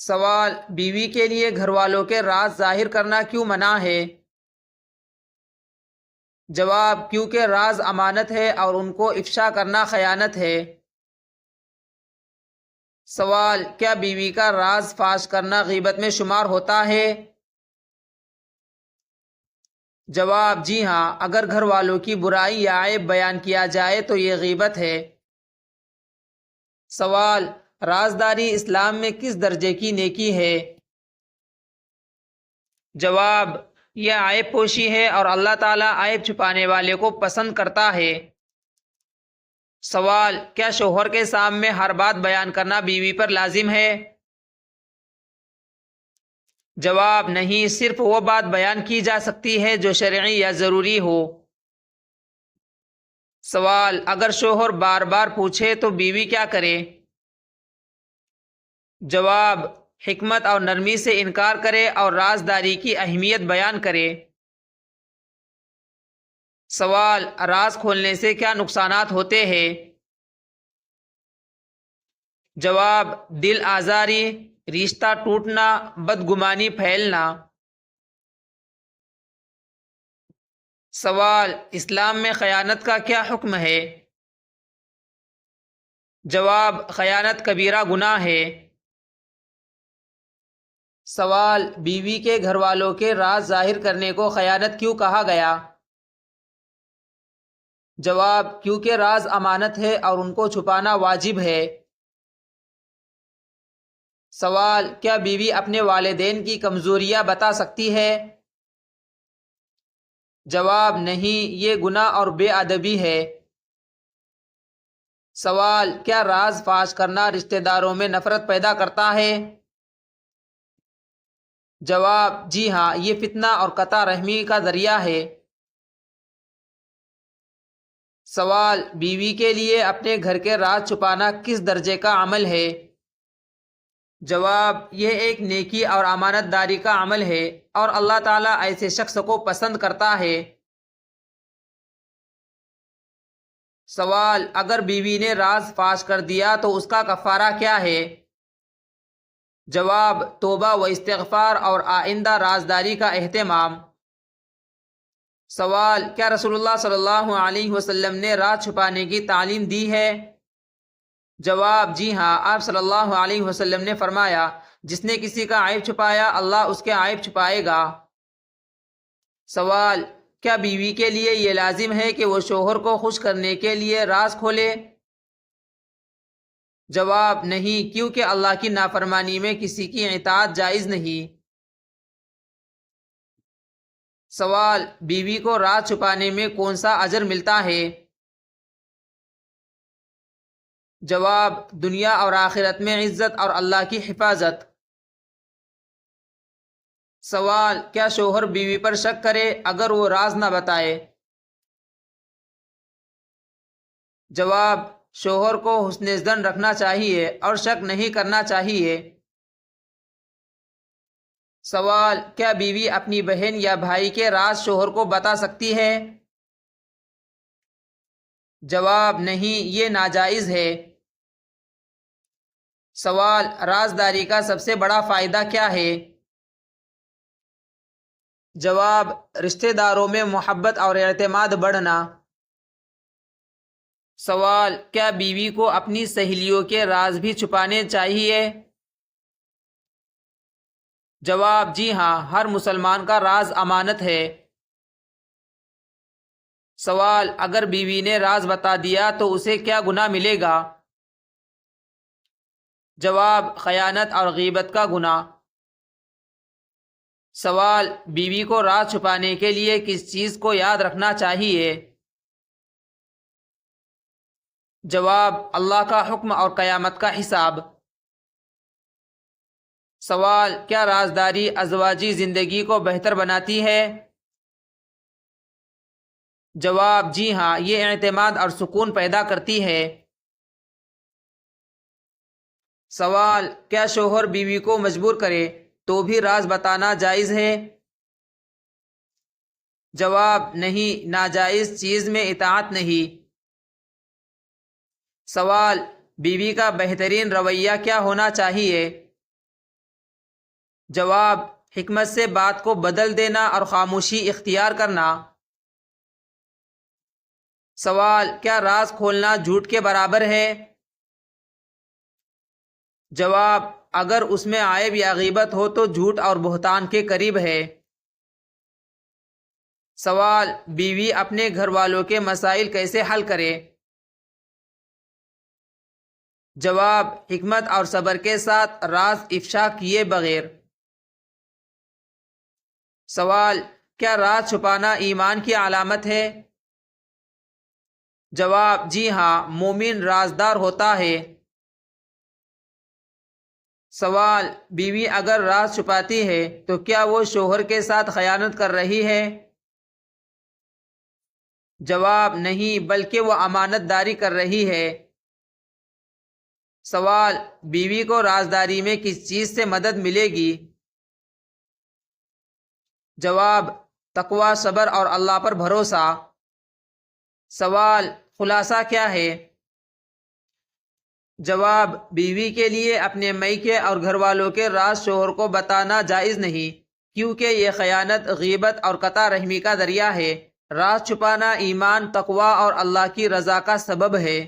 سوال: بیوی کے لیے گھر والوں کے راز ظاہر کرنا کیوں منع ہے؟ جواب: کیونکہ راز امانت ہے اور ان کو افشا کرنا خیانت ہے۔ سوال: کیا بیوی کا راز فاش کرنا غیبت میں شمار ہوتا ہے؟ جواب: جی ہاں، اگر گھر والوں کی برائی یا عیب بیان کیا جائے تو یہ غیبت ہے۔ سوال: رازداری اسلام میں کس درجے کی نیکی ہے؟ جواب: یہ عیب پوشی ہے اور اللہ تعالیٰ عیب چھپانے والے کو پسند کرتا ہے۔ سوال: کیا شوہر کے سامنے ہر بات بیان کرنا بیوی پر لازم ہے؟ جواب: نہیں، صرف وہ بات بیان کی جا سکتی ہے جو شرعی یا ضروری ہو۔ سوال: اگر شوہر بار بار پوچھے تو بیوی کیا کرے؟ جواب: حکمت اور نرمی سے انکار کرے اور رازداری کی اہمیت بیان کرے۔ سوال: راز کھولنے سے کیا نقصانات ہوتے ہیں؟ جواب: دل آزاری، رشتہ ٹوٹنا، بدگمانی پھیلنا۔ سوال: اسلام میں خیانت کا کیا حکم ہے؟ جواب: خیانت کبیرہ گناہ ہے۔ سوال: بیوی کے گھر والوں کے راز ظاہر کرنے کو خیانت کیوں کہا گیا؟ جواب: کیونکہ راز امانت ہے اور ان کو چھپانا واجب ہے۔ سوال: کیا بیوی اپنے والدین کی کمزوریاں بتا سکتی ہے؟ جواب: نہیں، یہ گناہ اور بے ادبی ہے۔ سوال: کیا راز فاش کرنا رشتہ داروں میں نفرت پیدا کرتا ہے؟ جواب: جی ہاں، یہ فتنہ اور قطع رحمی کا ذریعہ ہے۔ سوال: بیوی کے لیے اپنے گھر کے راز چھپانا کس درجے کا عمل ہے؟ جواب: یہ ایک نیکی اور امانت داری کا عمل ہے اور اللہ تعالیٰ ایسے شخص کو پسند کرتا ہے۔ سوال: اگر بیوی نے راز فاش کر دیا تو اس کا کفارہ کیا ہے؟ جواب: توبہ و استغفار اور آئندہ رازداری کا اہتمام۔ سوال: کیا رسول اللہ صلی اللہ علیہ وسلم نے راز چھپانے کی تعلیم دی ہے؟ جواب: جی ہاں، آپ صلی اللہ علیہ وسلم نے فرمایا، جس نے کسی کا عیب چھپایا اللہ اس کے عیب چھپائے گا۔ سوال: کیا بیوی کے لیے یہ لازم ہے کہ وہ شوہر کو خوش کرنے کے لیے راز کھولے؟ جواب: نہیں، کیونکہ اللہ کی نافرمانی میں کسی کی اطاعت جائز نہیں۔ سوال: بیوی کو راز چھپانے میں کون سا اجر ملتا ہے؟ جواب: دنیا اور آخرت میں عزت اور اللہ کی حفاظت۔ سوال: کیا شوہر بیوی پر شک کرے اگر وہ راز نہ بتائے؟ جواب: شوہر کو حسن ظن رکھنا چاہیے اور شک نہیں کرنا چاہیے۔ سوال: کیا بیوی اپنی بہن یا بھائی کے راز شوہر کو بتا سکتی ہے؟ جواب: نہیں، یہ ناجائز ہے۔ سوال: رازداری کا سب سے بڑا فائدہ کیا ہے؟ جواب: رشتہ داروں میں محبت اور اعتماد بڑھنا۔ سوال: کیا بیوی کو اپنی سہیلیوں کے راز بھی چھپانے چاہیے؟ جواب: جی ہاں، ہر مسلمان کا راز امانت ہے۔ سوال: اگر بیوی نے راز بتا دیا تو اسے کیا گناہ ملے گا؟ جواب: خیانت اور غیبت کا گناہ۔ سوال: بیوی کو راز چھپانے کے لیے کس چیز کو یاد رکھنا چاہیے؟ جواب: اللہ کا حکم اور قیامت کا حساب۔ سوال: کیا رازداری ازواجی زندگی کو بہتر بناتی ہے؟ جواب: جی ہاں، یہ اعتماد اور سکون پیدا کرتی ہے۔ سوال: کیا شوہر بیوی کو مجبور کرے تو بھی راز بتانا جائز ہے؟ جواب: نہیں، ناجائز چیز میں اطاعت نہیں۔ سوال: بیوی کا بہترین رویہ کیا ہونا چاہیے؟ جواب: حکمت سے بات کو بدل دینا اور خاموشی اختیار کرنا۔ سوال: کیا راز کھولنا جھوٹ کے برابر ہے؟ جواب: اگر اس میں عیب یا غیبت ہو تو جھوٹ اور بہتان کے قریب ہے۔ سوال: بیوی اپنے گھر والوں کے مسائل کیسے حل کرے؟ جواب: حکمت اور صبر کے ساتھ، راز افشا کیے بغیر۔ سوال: کیا راز چھپانا ایمان کی علامت ہے؟ جواب: جی ہاں، مومن رازدار ہوتا ہے۔ سوال: بیوی اگر راز چھپاتی ہے تو کیا وہ شوہر کے ساتھ خیانت کر رہی ہے؟ جواب: نہیں، بلکہ وہ امانت داری کر رہی ہے۔ سوال: بیوی کو رازداری میں کس چیز سے مدد ملے گی؟ جواب: تقوی، صبر اور اللہ پر بھروسہ۔ سوال: خلاصہ کیا ہے؟ جواب: بیوی کے لیے اپنے میکے اور گھر والوں کے راز شوہر کو بتانا جائز نہیں، کیونکہ یہ خیانت، غیبت اور قطع رحمی کا ذریعہ ہے۔ راز چھپانا ایمان، تقوی اور اللہ کی رضا کا سبب ہے۔